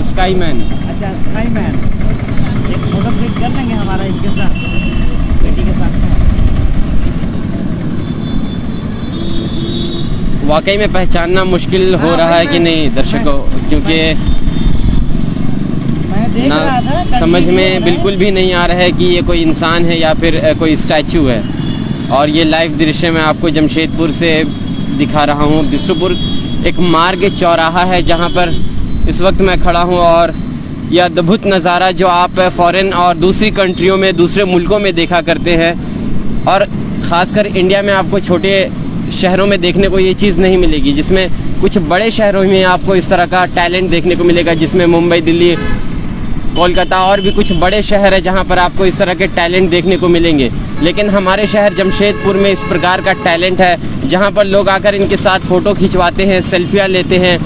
Sky man. अच्छा sky man, एक photo click कर लेंगे हमारा इनके साथ, बेटी के साथ में। वाकई में पहचानना मुश्किल हो रहा है कि नहीं दर्शकों, क्योंकि मैं देख रहा था ना समझ में बिल्कुल भी नहीं आ रहा है कि ये कोई इंसान है या फिर कोई स्टैचू है। और ये लाइव दृश्य मैं आपको जमशेदपुर से दिखा रहा हूँ। बिष्टुपुर एक मार्ग चौराहा है जहाँ पर इस वक्त मैं खड़ा हूँ, और यह अद्भुत नज़ारा जो आप फ़ॉरेन और दूसरी कंट्रियों में, दूसरे मुल्कों में देखा करते हैं, और ख़ासकर इंडिया में आपको छोटे शहरों में देखने को ये चीज़ नहीं मिलेगी, जिसमें कुछ बड़े शहरों में आपको इस तरह का टैलेंट देखने को मिलेगा, जिसमें मुंबई, दिल्ली, कोलकाता और भी कुछ बड़े शहर है जहाँ पर आपको इस तरह के टैलेंट देखने को मिलेंगे। लेकिन हमारे शहर जमशेदपुर में इस प्रकार का टैलेंट है जहाँ पर लोग आकर इनके साथ फ़ोटो खिंचवाते हैं, सेल्फियाँ लेते हैं।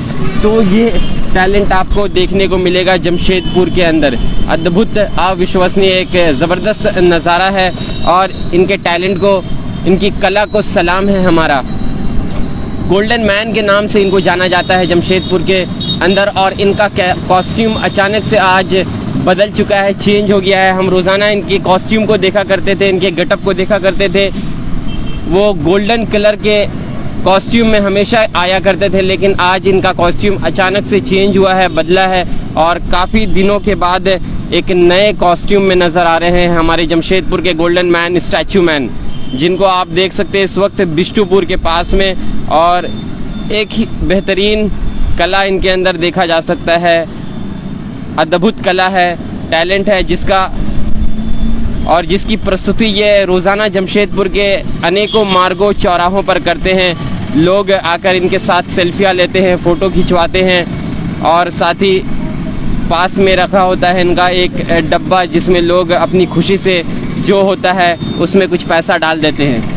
तो ये टैलेंट आपको देखने को मिलेगा जमशेदपुर के अंदर। अद्भुत, अविश्वसनीय, एक ज़बरदस्त नज़ारा है, और इनके टैलेंट को, इनकी कला को सलाम है हमारा। गोल्डन मैन के नाम से इनको जाना जाता है जमशेदपुर के अंदर, और इनका कॉस्ट्यूम अचानक से आज बदल चुका है, चेंज हो गया है। हम रोज़ाना इनके कॉस्ट्यूम को देखा करते थे, इनके गेटअप को देखा करते थे, वो गोल्डन कलर के कॉस्ट्यूम में हमेशा आया करते थे, लेकिन आज इनका कॉस्ट्यूम अचानक से चेंज हुआ है, बदला है, और काफ़ी दिनों के बाद एक नए कॉस्ट्यूम में नज़र आ रहे हैं हमारे जमशेदपुर के गोल्डन मैन, स्टैचू मैन, जिनको आप देख सकते हैं इस वक्त बिष्टुपुर के पास में। और एक ही बेहतरीन कला इनके अंदर देखा जा सकता है, अद्भुत कला है, टैलेंट है जिसका, और जिसकी प्रस्तुति ये रोज़ाना जमशेदपुर के अनेकों मार्गों चौराहों पर करते हैं। लोग आकर इनके साथ सेल्फियाँ लेते हैं, फ़ोटो खिंचवाते हैं, और साथ ही पास में रखा होता है इनका एक डब्बा जिसमें लोग अपनी खुशी से जो होता है उसमें कुछ पैसा डाल देते हैं।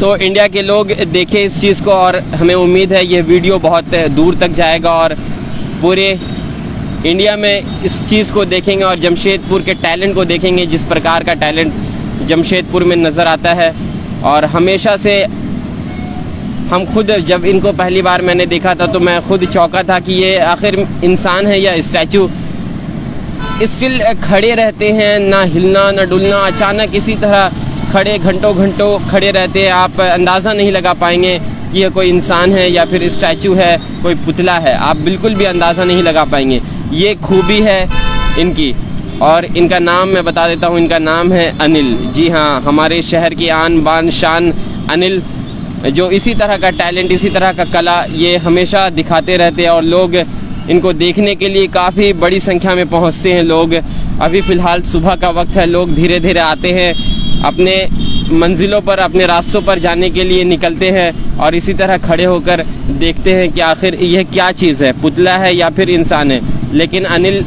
तो इंडिया के लोग देखें इस चीज़ को, और हमें उम्मीद है ये वीडियो बहुत दूर तक जाएगा और पूरे इंडिया में इस चीज़ को देखेंगे और जमशेदपुर के टैलेंट को देखेंगे, जिस प्रकार का टैलेंट जमशेदपुर में नज़र आता है। और हमेशा से हम खुद, जब इनको पहली बार मैंने देखा था तो मैं खुद चौंका था कि ये आखिर इंसान है या स्टैचू। स्टिल खड़े रहते हैं, ना हिलना ना डुलना, अचानक इसी तरह खड़े घंटों घंटों खड़े रहते हैं। आप अंदाज़ा नहीं लगा पाएंगे कि ये कोई इंसान है या फिर स्टैचू है, कोई पुतला है, आप बिल्कुल भी अंदाज़ा नहीं लगा पाएंगे। ये खूबी है इनकी। और इनका नाम मैं बता देता हूँ, इनका नाम है अनिल। जी हाँ, हमारे शहर की आन बान शान अनिल, जो इसी तरह का टैलेंट, इसी तरह का कला ये हमेशा दिखाते रहते हैं, और लोग इनको देखने के लिए काफ़ी बड़ी संख्या में पहुंचते हैं लोग। अभी फ़िलहाल सुबह का वक्त है, लोग धीरे धीरे आते हैं, अपने मंजिलों पर, अपने रास्तों पर जाने के लिए निकलते हैं, और इसी तरह खड़े होकर देखते हैं कि आखिर यह क्या चीज़ है, पुतला है या फिर इंसान है। लेकिन अनिल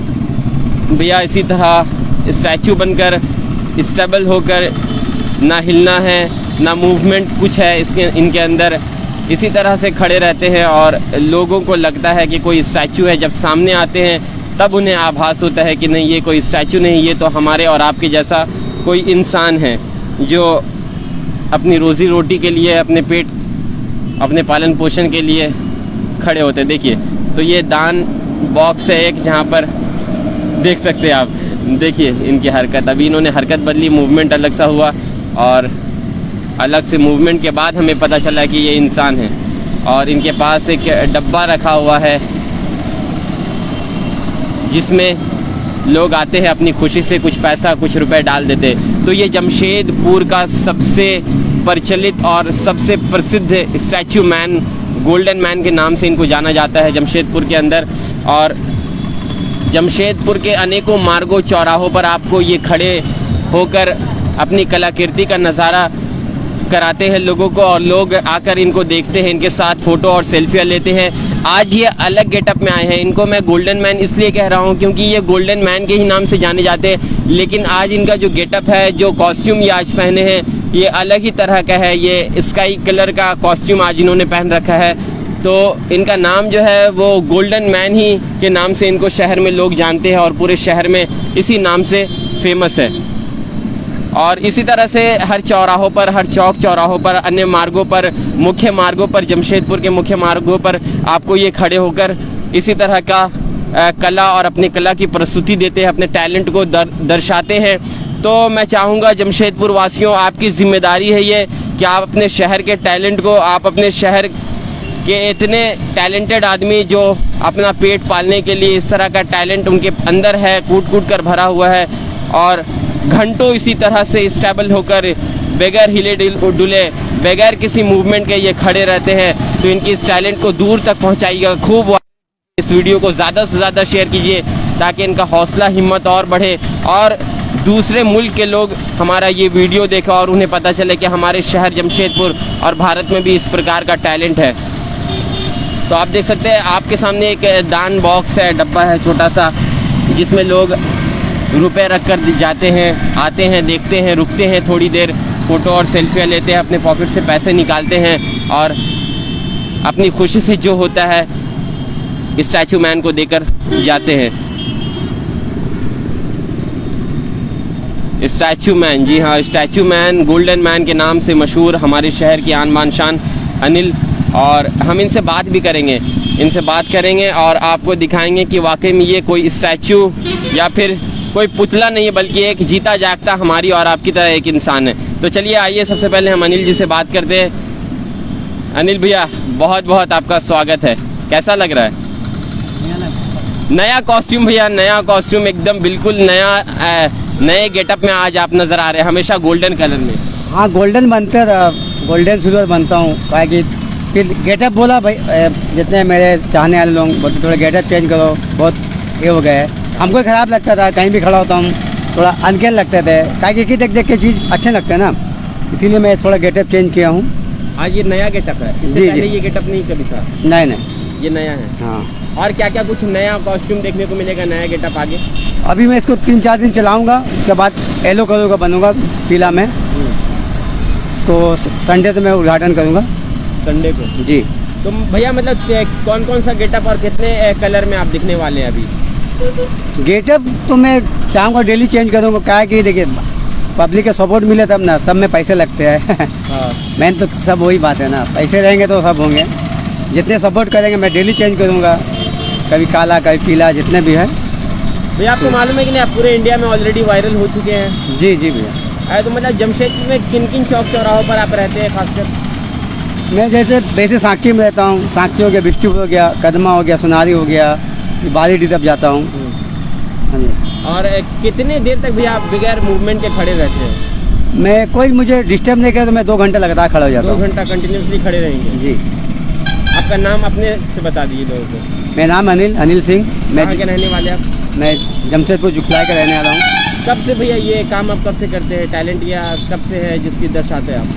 भैया इसी तरह स्टैचू बनकर, स्टेबल होकर, ना हिलना है ना मूवमेंट कुछ है इनके अंदर, इसी तरह से खड़े रहते हैं, और लोगों को लगता है कि कोई स्टैचू है। जब सामने आते हैं तब उन्हें आभास होता है कि नहीं, ये कोई स्टैचू नहीं, ये तो हमारे और आपके जैसा कोई इंसान है जो अपनी रोज़ी रोटी के लिए, अपने पेट, अपने पालन पोषण के लिए खड़े होते हैं। देखिए, तो ये दान बॉक्स है एक, जहाँ पर देख सकते हैं आप। देखिए इनकी हरकत, अभी इन्होंने हरकत बदली, मूवमेंट अलग सा हुआ, और अलग से मूवमेंट के बाद हमें पता चला कि ये इंसान है। और इनके पास एक डब्बा रखा हुआ है जिसमें लोग आते हैं, अपनी खुशी से कुछ पैसा, कुछ रुपए डाल देते हैं। तो ये जमशेदपुर का सबसे प्रचलित और सबसे प्रसिद्ध स्टैचू मैन, गोल्डन मैन के नाम से इनको जाना जाता है जमशेदपुर के अंदर। और जमशेदपुर के अनेकों मार्गों चौराहों पर आपको ये खड़े होकर अपनी कलाकृति का नज़ारा कराते हैं लोगों को, और लोग आकर इनको देखते हैं, इनके साथ फ़ोटो और सेल्फियाँ लेते हैं। आज ये अलग गेटअप में आए हैं, इनको मैं गोल्डन मैन इसलिए कह रहा हूँ क्योंकि ये गोल्डन मैन के ही नाम से जाने जाते हैं। लेकिन आज इनका जो गेटअप है, जो कॉस्ट्यूम ये आज पहने हैं, ये अलग ही तरह का है। ये स्काई कलर का कॉस्ट्यूम आज इन्होंने पहन रखा है। तो इनका नाम जो है वो गोल्डन मैन ही के नाम से इनको शहर में लोग जानते हैं, और पूरे शहर में इसी नाम से फेमस है। और इसी तरह से हर चौराहों पर, हर चौक चौराहों पर, अन्य मार्गों पर, मुख्य मार्गों पर, जमशेदपुर के मुख्य मार्गों पर आपको ये खड़े होकर इसी तरह का कला और अपनी कला की प्रस्तुति देते हैं, अपने टैलेंट को दर्शाते हैं। तो मैं चाहूँगा जमशेदपुर वासियों, आपकी जिम्मेदारी है ये कि आप अपने शहर के टैलेंट को, आप अपने शहर के इतने टैलेंटेड आदमी जो अपना पेट पालने के लिए इस तरह का टैलेंट उनके अंदर है, कूट कूट कर भरा हुआ है और घंटों इसी तरह से स्टेबल होकर बगैर हिले डुले, बगैर किसी मूवमेंट के ये खड़े रहते हैं। तो इनकी इस टैलेंट को दूर तक पहुंचाइएगा, खूब इस वीडियो को ज़्यादा से ज़्यादा शेयर कीजिए ताकि इनका हौसला हिम्मत और बढ़े और दूसरे मुल्क के लोग हमारा ये वीडियो देखें और उन्हें पता चले कि हमारे शहर जमशेदपुर और भारत में भी इस प्रकार का टैलेंट है। तो आप देख सकते हैं आपके सामने एक दान बॉक्स है, डब्बा है छोटा सा, जिसमें लोग रुपए रख कर जाते हैं, आते हैं, देखते हैं, रुकते हैं, थोड़ी देर फ़ोटो और सेल्फियाँ लेते हैं, अपने पॉकेट से पैसे निकालते हैं और अपनी खुशी से जो होता है स्टैचू मैन को देकर जाते हैं। स्टैचू मैन, जी हाँ, स्टैचू मैन, गोल्डन मैन के नाम से मशहूर हमारे शहर की आन बान शान अनिल, और हम इनसे बात भी करेंगे, इनसे बात करेंगे और आपको दिखाएंगे कि वाकई में ये कोई स्टैचू या फिर कोई पुतला नहीं है, बल्कि एक जीता जागता हमारी और आपकी तरह एक इंसान है। तो चलिए आइए सबसे पहले हम अनिल जी से बात करते हैं। अनिल भैया, बहुत बहुत आपका स्वागत है, कैसा लग रहा है? नया कॉस्ट्यूम भैया, नया कॉस्ट्यूम, एकदम बिल्कुल नया, नए गेटअप में आज आप नज़र आ रहे हैं, हमेशा गोल्डन कलर में। हाँ, गोल्डन बनते था, गोल्डन सिल्वर बनता हूँ, क्या कि फिर गेटअप बोला भाई, जितने मेरे चाहने वाले लोग बोलते थोड़ा गेटअप चेंज करो, बहुत ये हो गया है। हमको ख़राब लगता था, कहीं भी खड़ा होता हूँ थोड़ा अनकेन लगते थे, क्या कि देख देख के चीज़ अच्छे लगते हैं ना, इसीलिए मैं थोड़ा गेटअप चेंज किया हूँ। आज ये नया गेटअप है, इससे पहले ये गेटअप नहीं कभी था? नहीं, ये नया है। हाँ। और क्या क्या कुछ नया कॉस्ट्यूम देखने को मिलेगा, नया गेटअप आगे? अभी मैं इसको 3-4 दिन चलाऊँगा, उसके बाद येलो कलर का बनूंगा पीला में, तो संडे तो मैं उद्घाटन करूँगा, संडे को। जी। तो भैया मतलब कौन कौन सा गेटअप और कितने कलर में आप दिखने वाले हैं अभी? गेटअप तो मैं चाहूँगा डेली चेंज करूँगा, क्या कि देखिए पब्लिक का सपोर्ट मिले तब ना, सब में पैसे लगते हैं। हाँ। मेन तो सब वही बात है ना, पैसे रहेंगे तो सब होंगे, जितने सपोर्ट करेंगे मैं डेली चेंज करूँगा, कभी काला कभी पीला, जितने भी है। भैया आपको मालूम है कि नहीं, आप पूरे इंडिया में ऑलरेडी वायरल हो चुके हैं? जी जी भैया। तो मतलब जमशेदपुर में किन किन चौक चौराहों पर आप रहते हैं खासकर? मैं जैसे वैसे साक्षी में रहता हूँ, साक्षी हो गया, बिस्टू हो गया, कदमा हो गया, सोनारी हो गया, बालीडी तब जाता हूँ। और कितने देर तक भैया आप बगैर मूवमेंट के खड़े रहते हैं? मैं कोई मुझे डिस्टर्ब नहीं करे तो मैं 2 घंटे लगातार खड़ा हो जाता हूँ। 2 घंटा कंटिन्यूसली खड़े रहेंगे? जी। आपका नाम अपने से बता दीजिए लोगों को। मेरा नाम अनिल सिंह। मैं कहाँ के रहने वाले आप? मैं जमशेदपुर जुखलाई का रहने वाला हूँ। कब से भैया ये काम आप कब से करते हैं, टैलेंट या कब से है जिसकी दर्शाते हैं आप?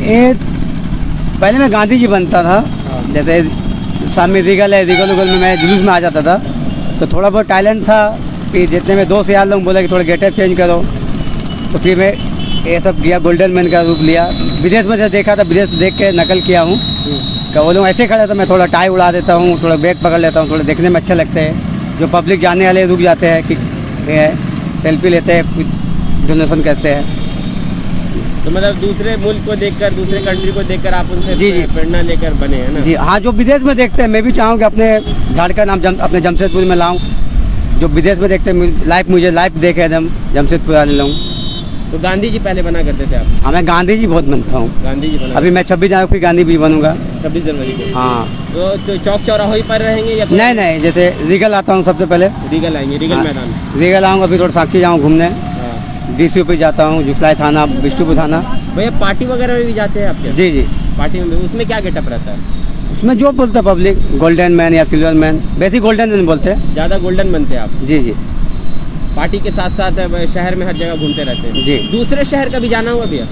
ये पहले मैं गांधी जी बनता था। हाँ। जैसे सामने रिगल है, रिगल में मैं जुलूस में आ जाता था, तो थोड़ा बहुत टैलेंट था। फिर जितने में 2 से 4 लोग बोले कि थोड़ा गेटअप चेंज करो, तो फिर मैं ये सब किया, गोल्डन मैन का रूप लिया। विदेश में से देखा था, विदेश देख के नकल किया हूँ। क्या वो लोग ऐसे खड़े तो मैं थोड़ा टाई उड़ा देता हूँ, थोड़ा बैग पकड़ लेता हूँ, थोड़ा देखने में अच्छे लगते हैं। जो पब्लिक जाने वाले रुक जाते हैं कि ये है, सेल्फी लेते हैं, कुछ डोनेशन करते हैं। तो मतलब दूसरे मुल्क को देखकर, दूसरे कंट्री को देखकर आप उनसे जी प्रेरणा लेकर बने हैं ना? जी हाँ, जो विदेश में देखते हैं मैं भी चाहूँ कि अपने झारखंड नाम अपने जमशेदपुर में लाऊं। जो विदेश में देखते हैं लाइव, मुझे लाइव देखे एकदम जमशेदपुर वाले लोग। तो गांधी जी पहले बना करते थे आप? हाँ, मैं गांधी जी बहुत बनता हूँ। गांधी जी बना? अभी मैं 26 जनवरी को गांधी भी बनूंगा। 26 जनवरी को? हाँ। तो चौक चौराहे पर रहेंगे या? नहीं, जैसे रीगल आता हूँ सबसे पहले। रीगल आएंगे? रीगल मैदान? रीगल आऊँगा, फिर थोड़ा साक्षी जाऊँ घूमने, डीसी पे जाता हूँ, जुखलाई थाना, बिष्टुपुर थाना। भैया पार्टी वगैरह में भी जाते हैं आपके? जी। पार्टी में भी? उसमें क्या गेटअप रहता है? उसमें जो बोलता है पब्लिक, गोल्डन मैन या सिल्वर मैन, वैसे गोल्डन मैन बोलते हैं। ज़्यादा गोल्डन बनते हैं आप? जी। पार्टी के साथ साथ शहर में हर जगह घूमते रहते हैं? जी। दूसरे शहर का भी जाना हुआ भैया?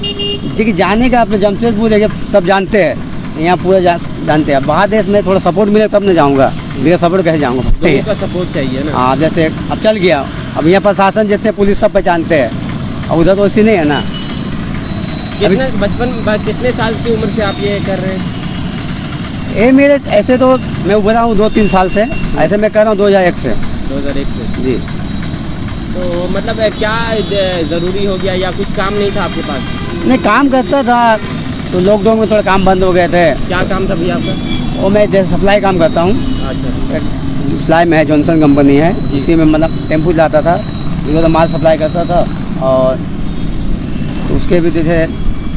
देखिए, जाने का अपने जमशेदपुर है, सब जानते हैं, यहाँ पूरा जानते हैं। बाहर देश में थोड़ा सपोर्ट मिले तब न जाऊँगा, बिना सपोर्ट कैसे जाऊँगा? लोगों का सपोर्ट चाहिए ना। हाँ, जैसे अब चल गया, अब यहाँ प्रशासन जितने पुलिस सब पहचानते हैं, और उधर तो ऐसी नहीं है ना। कितने साल की उम्र से आप ये कर रहे हैं? ये मेरे ऐसे तो मैं उभरा हूँ 2-3 साल से, ऐसे मैं कर रहा हूँ 2001 से। 2001 से? जी। तो मतलब क्या ज़रूरी हो गया या कुछ काम नहीं था आपके पास? नहीं, काम करता था, तो लॉकडाउन में थोड़ा काम बंद हो गए थे। क्या काम था भैया आपका? वो मैं जैसे सप्लाई काम करता हूँ। अच्छा। फ्लाई में है, जॉनसन कंपनी है, इसी में मतलब टेम्पू लाता था, इधर तो माल सप्लाई करता था। और उसके भी जैसे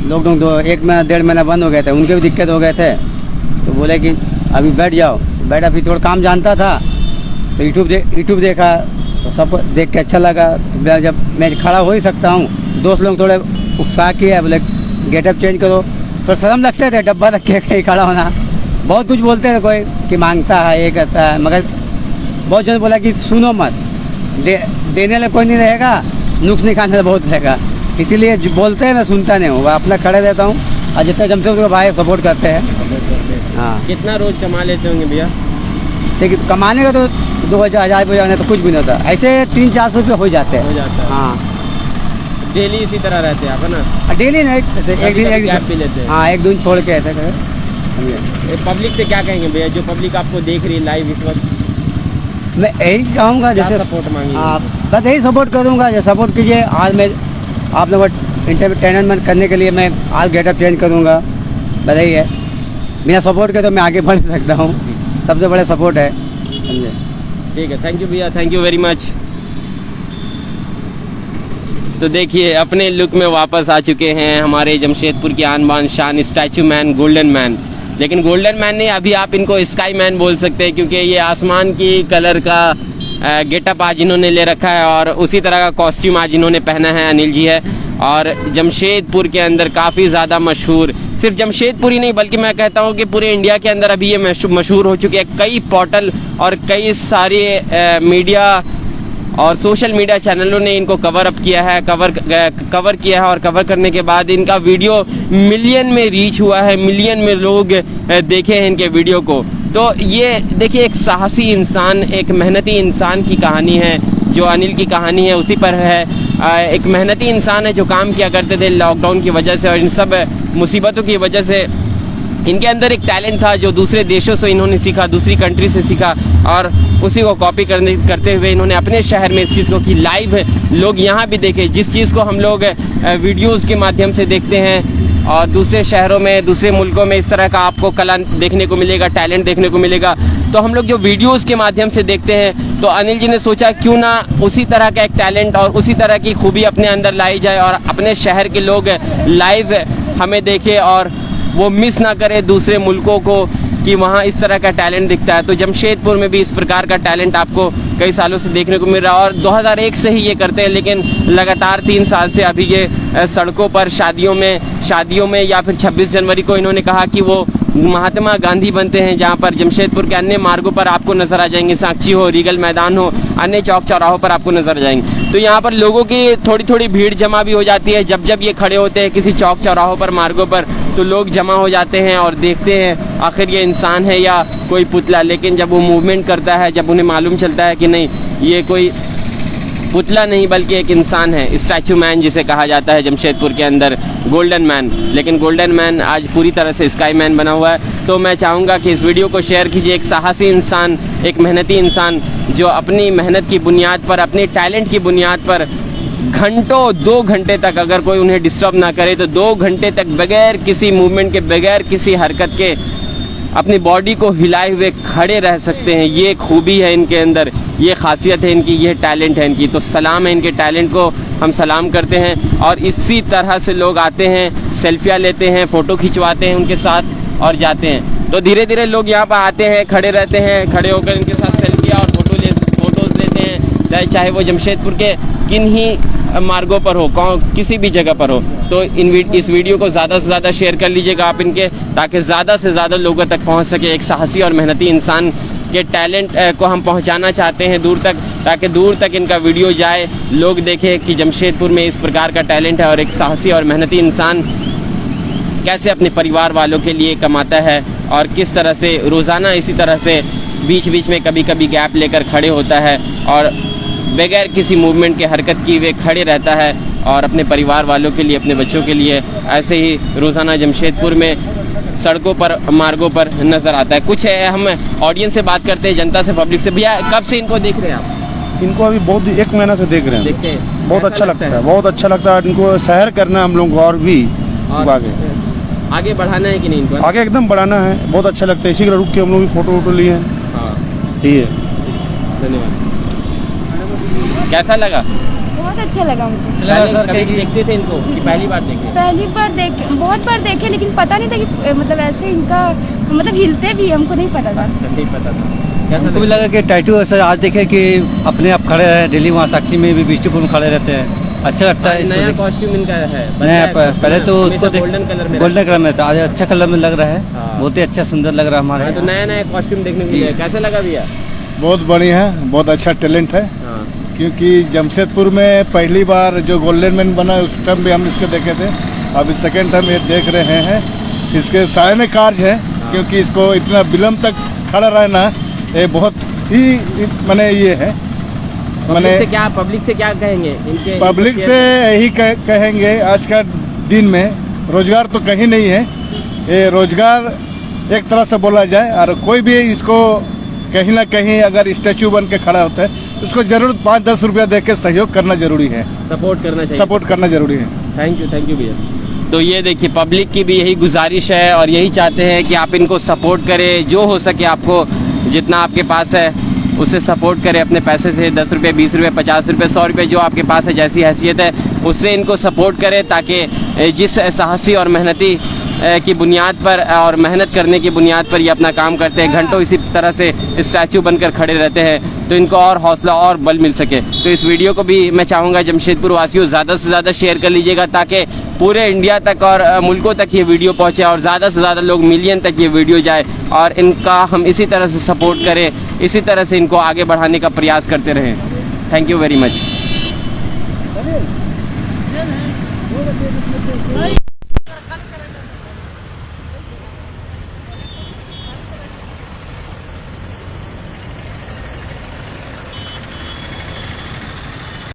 लॉकडाउन 1-1.5 महीना बंद हो गए थे, उनके भी दिक्कत हो गए थे, तो बोले कि अभी बैठ जाओ। बैठा, फिर थोड़ा काम जानता था तो यूट्यूब देखा, तो सब देख के अच्छा लगा। तो जब मैं खड़ा हो ही सकता हूँ, दोस्त लोग थोड़े उत्साह किया, बोले गेटअप चेंज करो। तो शर्म लगते थे डब्बा रख के कहीं खड़ा होना, बहुत कुछ बोलते थे कोई कि मांगता है, ये करता है, मगर बहुत जन बोला कि सुनो मत, देने वाला कोई नहीं रहेगा, नुक्स निकालने बहुत रहेगा, इसीलिए जो बोलते हैं मैं सुनता नहीं हूँ, वह अपना खड़े रहता हूँ। और जितना जमशेदपुर भाई सपोर्ट करते हैं। हाँ, कितना रोज कमा लेते होंगे भैया? देखिए कमाने का तो 2,000 रुपये तो कुछ भी नहीं होता, ऐसे 300-400 रुपये हो जाते हैं। हाँ, डेली इसी तरह रहते हैं आप, है ना? डेली नहीं, एक दिन गैप भी लेते हैं। हाँ, एक दिन छोड़ के ऐसे करें। पब्लिक से क्या कहेंगे भैया, जो पब्लिक आपको देख रही है लाइव इस वक्त? मैं यही चाहूँगा, जैसे सपोर्ट मांगी? बस यही सपोर्ट करूँगा, जैसे सपोर्ट कीजिए। आज मैं आप लोगों को एंटरटेनमेंट करने के लिए मैं आज गेटअप चेंज करूँगा, बस यही है। बिना सपोर्ट के तो मैं आगे बढ़ सकता हूँ, सबसे बड़ा सपोर्ट है, समझे? ठीक है, थैंक यू भैया, थैंक यू वेरी मच। तो देखिए अपने लुक में वापस आ चुके हैं हमारे जमशेदपुर की आन बान शान स्टैचू मैन, गोल्डन मैन। लेकिन गोल्डन मैन नहीं, अभी आप इनको स्काई मैन बोल सकते हैं, क्योंकि ये आसमान की कलर का गेटअप आज इन्होंने ले रखा है और उसी तरह का कॉस्ट्यूम आज इन्होंने पहना है। अनिल जी है और जमशेदपुर के अंदर काफ़ी ज़्यादा मशहूर, सिर्फ जमशेदपुर ही नहीं बल्कि मैं कहता हूँ कि पूरे इंडिया के अंदर अभी ये मशहूर हो चुके हैं। कई पोर्टल और कई सारे मीडिया और सोशल मीडिया चैनलों ने इनको कवर अप किया है, कवर किया है, और कवर करने के बाद इनका वीडियो मिलियन में रीच हुआ है, मिलियन में लोग देखे हैं इनके वीडियो को। तो ये देखिए एक साहसी इंसान, एक मेहनती इंसान की कहानी है, जो अनिल की कहानी है उसी पर है। एक मेहनती इंसान है जो काम किया करते थे लॉकडाउन की वजह से और इन सब मुसीबतों की वजह से। इनके अंदर एक टैलेंट था जो दूसरे देशों से इन्होंने सीखा, दूसरी कंट्री से सीखा, और उसी को कॉपी करते हुए इन्होंने अपने शहर में इस चीज़ को की लाइव लोग यहाँ भी देखे। जिस चीज़ को हम लोग वीडियोज़ के माध्यम से देखते हैं और दूसरे शहरों में, दूसरे मुल्कों में इस तरह का आपको कला देखने को मिलेगा, टैलेंट देखने को मिलेगा, तो हम लोग जो वीडियोज़ के माध्यम से देखते हैं, तो अनिल जी ने सोचा क्यों ना उसी तरह का एक टैलेंट और उसी तरह की खूबी अपने अंदर लाई जाए और अपने शहर के लोग लाइव हमें देखें और वो मिस ना करे दूसरे मुल्कों को कि वहाँ इस तरह का टैलेंट दिखता है। तो जमशेदपुर में भी इस प्रकार का टैलेंट आपको कई सालों से देखने को मिल रहा है और 2001 से ही ये करते हैं, लेकिन लगातार 3 साल से अभी ये सड़कों पर शादियों में या फिर 26 जनवरी को इन्होंने कहा कि वो महात्मा गांधी बनते हैं, जहाँ पर जमशेदपुर के अन्य मार्गों पर आपको नजर आ जाएंगे, साक्षी हो, रीगल मैदान हो, अन्य चौक चौराहों पर आपको नजर आ जाएंगे। तो यहाँ पर लोगों की थोड़ी भीड़ जमा भी हो जाती है। जब ये खड़े होते हैं किसी चौक चौराहों पर, मार्गों पर, तो लोग जमा हो जाते हैं और देखते हैं आखिर ये इंसान है या कोई पुतला। लेकिन जब वो मूवमेंट करता है, जब उन्हें मालूम चलता है कि नहीं ये कोई पुतला नहीं बल्कि एक इंसान है, स्टैचू मैन जिसे कहा जाता है जमशेदपुर के अंदर, गोल्डन मैन। लेकिन गोल्डन मैन आज पूरी तरह से स्काई मैन बना हुआ है। तो मैं चाहूँगा कि इस वीडियो को शेयर कीजिए। एक साहसी इंसान, एक मेहनती इंसान जो अपनी मेहनत की बुनियाद पर, अपने टैलेंट की बुनियाद पर घंटों 2 घंटे तक अगर कोई उन्हें डिस्टर्ब ना करे तो 2 घंटे तक बगैर किसी मूवमेंट के, बगैर किसी हरकत के अपनी बॉडी को हिलाए हुए खड़े रह सकते हैं। ये खूबी है इनके अंदर, ये खासियत है इनकी, ये टैलेंट है इनकी। तो सलाम है इनके टैलेंट को, हम सलाम करते हैं। और इसी तरह से लोग आते हैं, सेल्फियाँ लेते हैं, फ़ोटो खिंचवाते हैं उनके साथ और जाते हैं। तो धीरे धीरे लोग यहाँ पर आते हैं, खड़े रहते हैं, खड़े होकर इनके साथ सेल्फियाँ और फोटोज़ लेते हैं, चाहे वो जमशेदपुर के किन ही मार्गों पर हो, किसी भी जगह पर हो। तो इस वीडियो को ज़्यादा से ज़्यादा शेयर कर लीजिएगा आप इनके, ताकि ज़्यादा से ज़्यादा लोगों तक पहुंच सके। एक साहसी और मेहनती इंसान के टैलेंट को हम पहुंचाना चाहते हैं दूर तक, ताकि दूर तक इनका वीडियो जाए, लोग देखें कि जमशेदपुर में इस प्रकार का टैलेंट है और एक साहसी और मेहनती इंसान कैसे अपने परिवार वालों के लिए कमाता है और किस तरह से रोज़ाना इसी तरह से बीच बीच में कभी कभी गैप लेकर खड़े होता है और बगैर किसी मूवमेंट के, हरकत किए हुए खड़े रहता है और अपने परिवार वालों के लिए, अपने बच्चों के लिए ऐसे ही रोज़ाना जमशेदपुर में सड़कों पर, मार्गों पर नज़र आता है। कुछ है, हम ऑडियंस से बात करते हैं, जनता से, पब्लिक से। भैया कब से इनको देख रहे हैं आप? इनको अभी बहुत 1 महीना से देख रहे हैं। देखते हैं, बहुत अच्छा लगता है, बहुत अच्छा लगता है। इनको शहर करना है हम लोग को और भी आगे बढ़ाना है कि नहीं इनको? आगे एकदम बढ़ाना है। बहुत अच्छा लगता है, इसी तरह रुक के हम लोग भी फोटो लिए हैं। हाँ ठीक है। धन्यवाद। कैसा लगा? बहुत अच्छा लगा मुझे। पहले कभी देखते थे इनको कि पहली बार देखे? पहली बार देखे, बहुत बार देखे, लेकिन पता नहीं था कि मतलब ऐसे इनका मतलब हिलते भी, हमको नहीं पता था। नहीं पता था। कैसा हमको भी लगा कि टैटू ऐसा आज देखे कि अपने आप खड़े हैं, दिल्ली वहाँ साक्षी में भी बिष्टुपुर में खड़े रहते हैं, अच्छा लगता है। नया कॉस्ट्यूम इनका है? नया पहले तो उसको गोल्डन कलर में था, आज अच्छा कलर में लग रहा है, हाँ। बहुत ही अच्छा सुंदर लग रहा है हमारे तो नया नया कॉस्ट्यूम देखने को मिला। कैसा लगा भैया? बहुत बढ़िया है, बहुत अच्छा टैलेंट है। हाँ। क्योंकि जमशेदपुर में पहली बार जो गोल्डन मैन बना उस टाइम भी हम इसको देखे थे, अभी सेकेंड टाइम ये देख रहे हैं। इसके सायने कार्य है, क्योंकि इसको इतना विलम्ब तक खड़ा रहना ये बहुत ही माने ये है। पब्लिक से क्या कहेंगे इनके? पब्लिक से यही कहेंगे, आज का दिन में रोजगार तो कहीं नहीं है, ये रोजगार एक तरह से बोला जाए, और कोई भी इसको कहीं ना कहीं अगर स्टैचू बन के खड़ा होता है तो उसको जरूर 5-10 रुपया दे के सहयोग करना जरूरी है, सपोर्ट करना चाहिए। सपोर्ट करना जरूरी है। थैंक यू भैया। तो ये देखिए, पब्लिक की भी यही गुजारिश है और यही चाहते हैं कि आप इनको सपोर्ट करें, जो हो सके आपको जितना आपके पास है उससे सपोर्ट करें, अपने पैसे से 10 रुपये, 20 रुपये, 50 रुपये, 100 रुपये जो आपके पास है, जैसी हैसियत है उससे इनको सपोर्ट करें, ताकि जिस साहसी और मेहनती की बुनियाद पर और मेहनत करने की बुनियाद पर ये अपना काम करते हैं, घंटों इसी तरह से स्टैचू बनकर खड़े रहते हैं, तो इनको और हौसला और बल मिल सके। तो इस वीडियो को भी मैं चाहूँगा जमशेदपुर वासियों ज़्यादा से ज़्यादा शेयर कर लीजिएगा, ताकि पूरे इंडिया तक और मुल्कों तक ये वीडियो पहुँचे और ज़्यादा से ज़्यादा लोग, मिलियन तक ये वीडियो जाए, और इनका हम इसी तरह से सपोर्ट करें, इसी तरह से इनको आगे बढ़ाने का प्रयास करते रहें। Thank you very much.